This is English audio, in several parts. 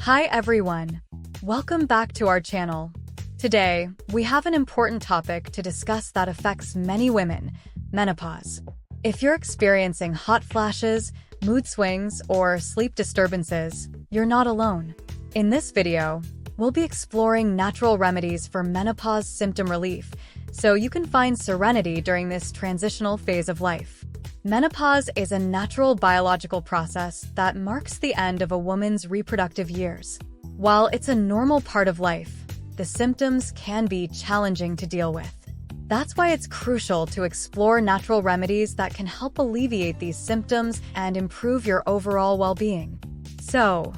Hi everyone! Welcome back to our channel. Today, we have an important topic to discuss that affects many women: menopause. If you're experiencing hot flashes, mood swings, or sleep disturbances, you're not alone. In this video, we'll be exploring natural remedies for menopause symptom relief, so you can find serenity during this transitional phase of life. Menopause is a natural biological process that marks the end of a woman's reproductive years. While it's a normal part of life, the symptoms can be challenging to deal with. That's why it's crucial to explore natural remedies that can help alleviate these symptoms and improve your overall well-being. So,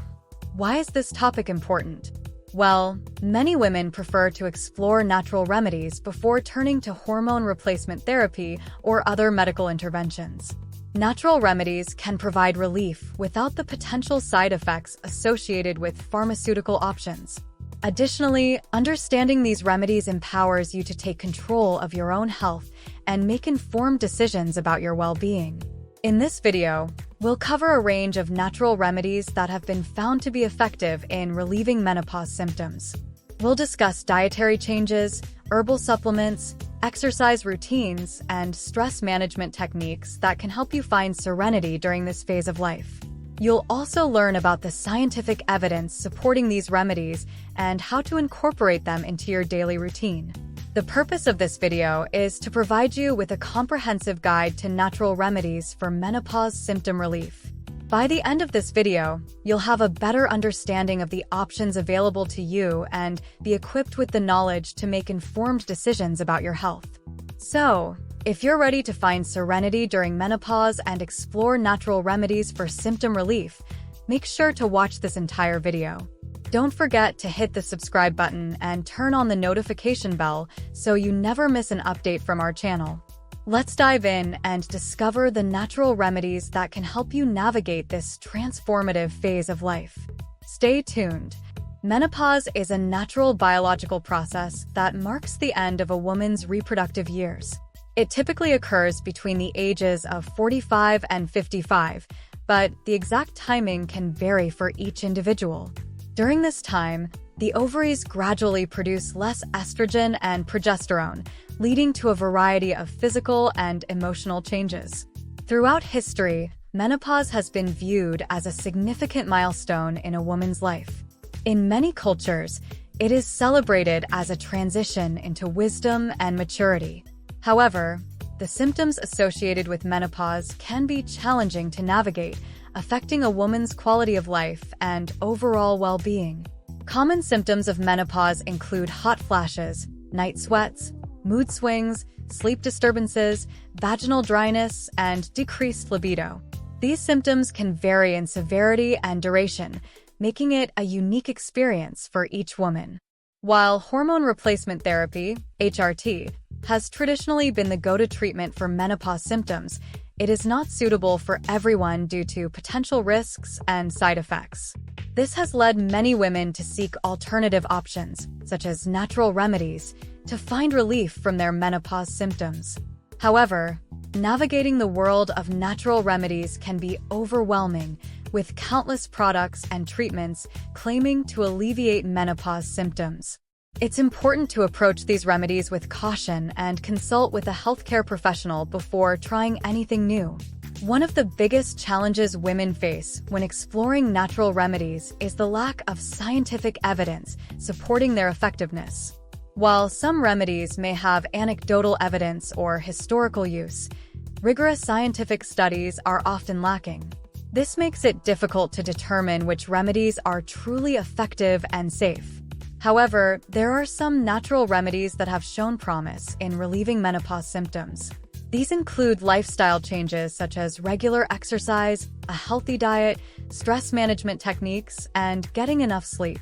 why is this topic important? Well, many women prefer to explore natural remedies before turning to hormone replacement therapy or other medical interventions. Natural remedies can provide relief without the potential side effects associated with pharmaceutical options. Additionally, understanding these remedies empowers you to take control of your own health and make informed decisions about your well-being. In this video, we'll cover a range of natural remedies that have been found to be effective in relieving menopause symptoms. We'll discuss dietary changes, herbal supplements, exercise routines, and stress management techniques that can help you find serenity during this phase of life. You'll also learn about the scientific evidence supporting these remedies and how to incorporate them into your daily routine. The purpose of this video is to provide you with a comprehensive guide to natural remedies for menopause symptom relief. By the end of this video, you'll have a better understanding of the options available to you and be equipped with the knowledge to make informed decisions about your health. So, if you're ready to find serenity during menopause and explore natural remedies for symptom relief, make sure to watch this entire video. Don't forget to hit the subscribe button and turn on the notification bell so you never miss an update from our channel. Let's dive in and discover the natural remedies that can help you navigate this transformative phase of life. Stay tuned. Menopause is a natural biological process that marks the end of a woman's reproductive years. It typically occurs between the ages of 45 and 55, but the exact timing can vary for each individual. During this time, the ovaries gradually produce less estrogen and progesterone, leading to a variety of physical and emotional changes. Throughout history, menopause has been viewed as a significant milestone in a woman's life. In many cultures, it is celebrated as a transition into wisdom and maturity. However, the symptoms associated with menopause can be challenging to navigate, affecting a woman's quality of life and overall well-being. Common symptoms of menopause include hot flashes, night sweats, mood swings, sleep disturbances, vaginal dryness, and decreased libido. These symptoms can vary in severity and duration, making it a unique experience for each woman. While hormone replacement therapy, HRT, has traditionally been the go-to treatment for menopause symptoms, it is not suitable for everyone due to potential risks and side effects. This has led many women to seek alternative options, such as natural remedies, to find relief from their menopause symptoms. However, navigating the world of natural remedies can be overwhelming, with countless products and treatments claiming to alleviate menopause symptoms. It's important to approach these remedies with caution and consult with a healthcare professional before trying anything new. One of the biggest challenges women face when exploring natural remedies is the lack of scientific evidence supporting their effectiveness. While some remedies may have anecdotal evidence or historical use, rigorous scientific studies are often lacking. This makes it difficult to determine which remedies are truly effective and safe. However, there are some natural remedies that have shown promise in relieving menopause symptoms. These include lifestyle changes such as regular exercise, a healthy diet, stress management techniques, and getting enough sleep.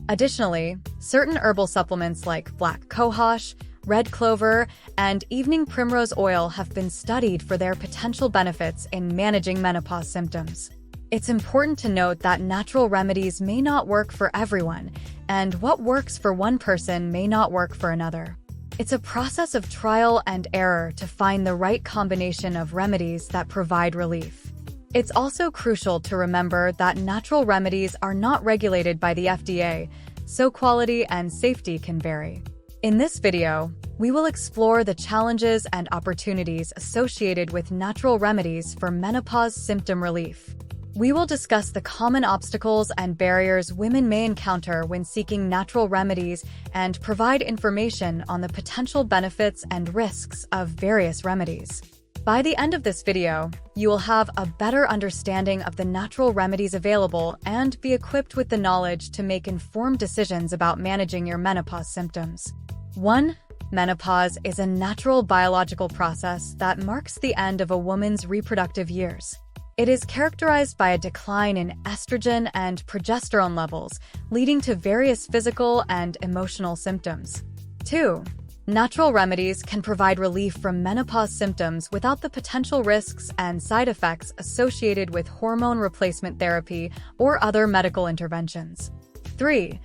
Additionally, certain herbal supplements like black cohosh, red clover, and evening primrose oil have been studied for their potential benefits in managing menopause symptoms. It's important to note that natural remedies may not work for everyone, and what works for one person may not work for another. It's a process of trial and error to find the right combination of remedies that provide relief. It's also crucial to remember that natural remedies are not regulated by the FDA, so quality and safety can vary. In this video, we will explore the challenges and opportunities associated with natural remedies for menopause symptom relief. We will discuss the common obstacles and barriers women may encounter when seeking natural remedies and provide information on the potential benefits and risks of various remedies. By the end of this video, you will have a better understanding of the natural remedies available and be equipped with the knowledge to make informed decisions about managing your menopause symptoms. 1. Menopause is a natural biological process that marks the end of a woman's reproductive years. It is characterized by a decline in estrogen and progesterone levels, leading to various physical and emotional symptoms. 2. Natural remedies can provide relief from menopause symptoms without the potential risks and side effects associated with hormone replacement therapy or other medical interventions. 3.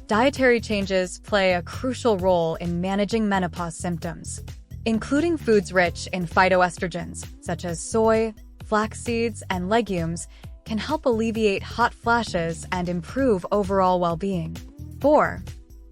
Dietary changes play a crucial role in managing menopause symptoms. Including foods rich in phytoestrogens, such as soy, flax seeds, and legumes, can help alleviate hot flashes and improve overall well-being. 4.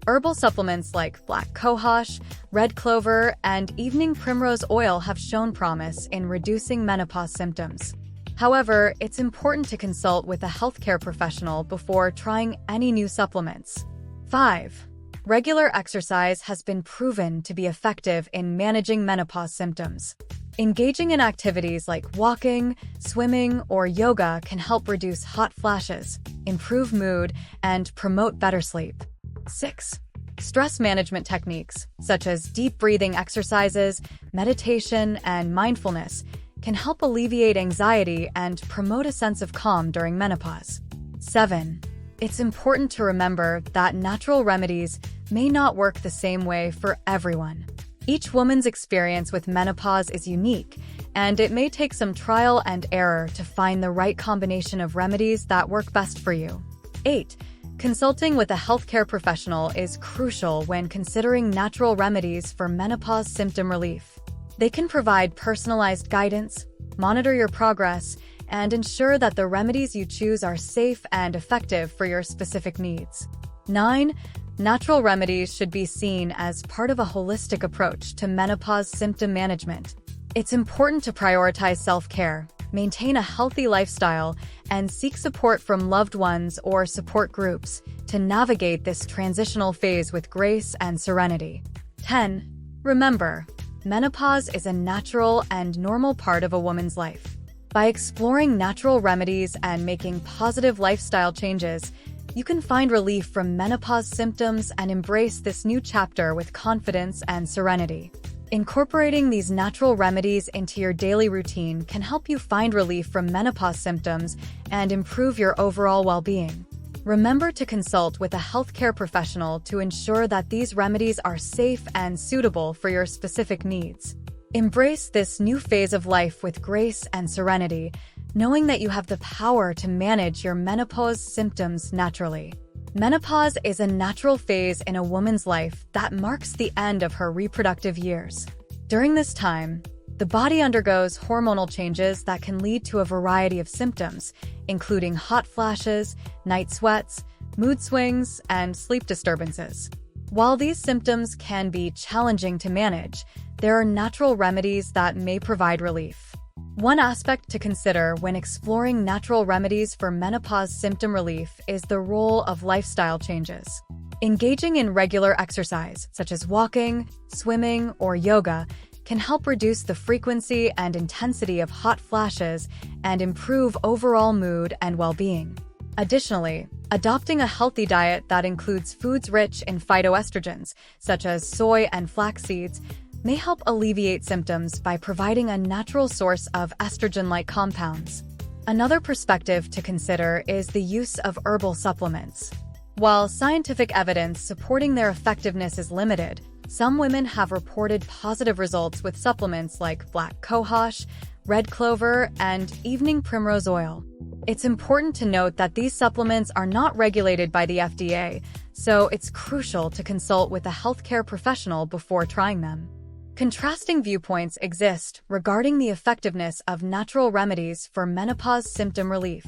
Herbal supplements like black cohosh, red clover, and evening primrose oil have shown promise in reducing menopause symptoms. However, it's important to consult with a healthcare professional before trying any new supplements. 5. Regular exercise has been proven to be effective in managing menopause symptoms. Engaging in activities like walking, swimming, or yoga can help reduce hot flashes, improve mood, and promote better sleep. 6. Stress management techniques, such as deep breathing exercises, meditation, and mindfulness, can help alleviate anxiety and promote a sense of calm during menopause. 7. It's important to remember that natural remedies may not work the same way for everyone. Each woman's experience with menopause is unique, and it may take some trial and error to find the right combination of remedies that work best for you. 8. Consulting with a healthcare professional is crucial when considering natural remedies for menopause symptom relief. They can provide personalized guidance, monitor your progress, and ensure that the remedies you choose are safe and effective for your specific needs. 9. Natural remedies should be seen as part of a holistic approach to menopause symptom management. It's important to prioritize self-care, maintain a healthy lifestyle, and seek support from loved ones or support groups to navigate this transitional phase with grace and serenity. 10. Remember, menopause is a natural and normal part of a woman's life. By exploring natural remedies and making positive lifestyle changes, you can find relief from menopause symptoms and embrace this new chapter with confidence and serenity. Incorporating these natural remedies into your daily routine can help you find relief from menopause symptoms and improve your overall well-being. Remember to consult with a healthcare professional to ensure that these remedies are safe and suitable for your specific needs. Embrace this new phase of life with grace and serenity, knowing that you have the power to manage your menopause symptoms naturally. Menopause is a natural phase in a woman's life that marks the end of her reproductive years. During this time, the body undergoes hormonal changes that can lead to a variety of symptoms, including hot flashes, night sweats, mood swings, and sleep disturbances. While these symptoms can be challenging to manage, there are natural remedies that may provide relief. One aspect to consider when exploring natural remedies for menopause symptom relief is the role of lifestyle changes. Engaging in regular exercise, such as walking, swimming, or yoga, can help reduce the frequency and intensity of hot flashes and improve overall mood and well-being. Additionally, adopting a healthy diet that includes foods rich in phytoestrogens, such as soy and flax seeds, may help alleviate symptoms by providing a natural source of estrogen-like compounds. Another perspective to consider is the use of herbal supplements. While scientific evidence supporting their effectiveness is limited, some women have reported positive results with supplements like black cohosh, red clover, and evening primrose oil. It's important to note that these supplements are not regulated by the FDA, so it's crucial to consult with a healthcare professional before trying them. Contrasting viewpoints exist regarding the effectiveness of natural remedies for menopause symptom relief.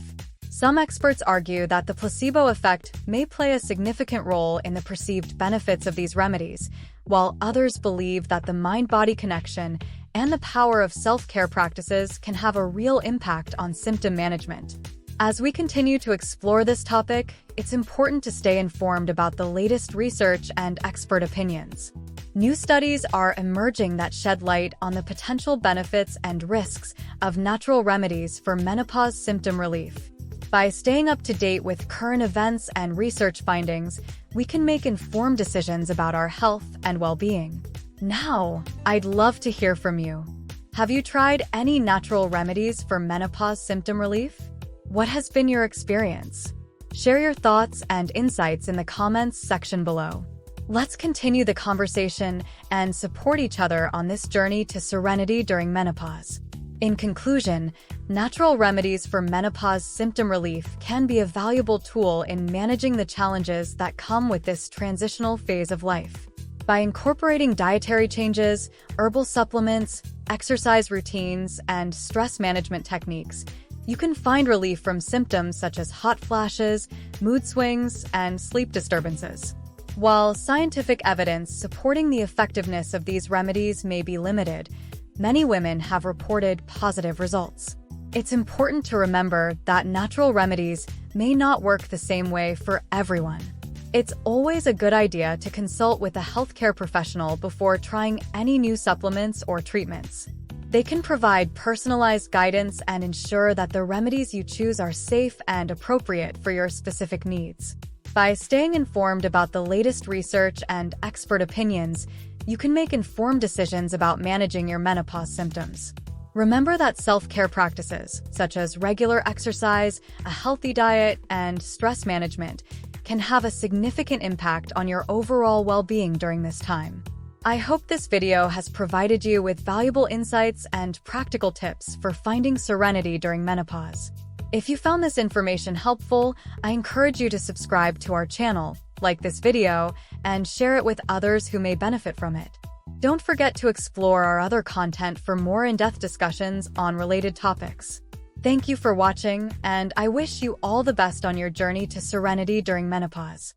Some experts argue that the placebo effect may play a significant role in the perceived benefits of these remedies, while others believe that the mind-body connection and the power of self-care practices can have a real impact on symptom management. As we continue to explore this topic, it's important to stay informed about the latest research and expert opinions. New studies are emerging that shed light on the potential benefits and risks of natural remedies for menopause symptom relief. By staying up to date with current events and research findings, we can make informed decisions about our health and well-being. Now, I'd love to hear from you. Have you tried any natural remedies for menopause symptom relief? What has been your experience? Share your thoughts and insights in the comments section below. Let's continue the conversation and support each other on this journey to serenity during menopause. In conclusion, natural remedies for menopause symptom relief can be a valuable tool in managing the challenges that come with this transitional phase of life. By incorporating dietary changes, herbal supplements, exercise routines, and stress management techniques, you can find relief from symptoms such as hot flashes, mood swings, and sleep disturbances. While scientific evidence supporting the effectiveness of these remedies may be limited, many women have reported positive results. It's important to remember that natural remedies may not work the same way for everyone. It's always a good idea to consult with a healthcare professional before trying any new supplements or treatments. They can provide personalized guidance and ensure that the remedies you choose are safe and appropriate for your specific needs. By staying informed about the latest research and expert opinions, you can make informed decisions about managing your menopause symptoms. Remember that self-care practices, such as regular exercise, a healthy diet, and stress management, can have a significant impact on your overall well-being during this time. I hope this video has provided you with valuable insights and practical tips for finding serenity during menopause. If you found this information helpful, I encourage you to subscribe to our channel, like this video, and share it with others who may benefit from it. Don't forget to explore our other content for more in-depth discussions on related topics. Thank you for watching, and I wish you all the best on your journey to serenity during menopause.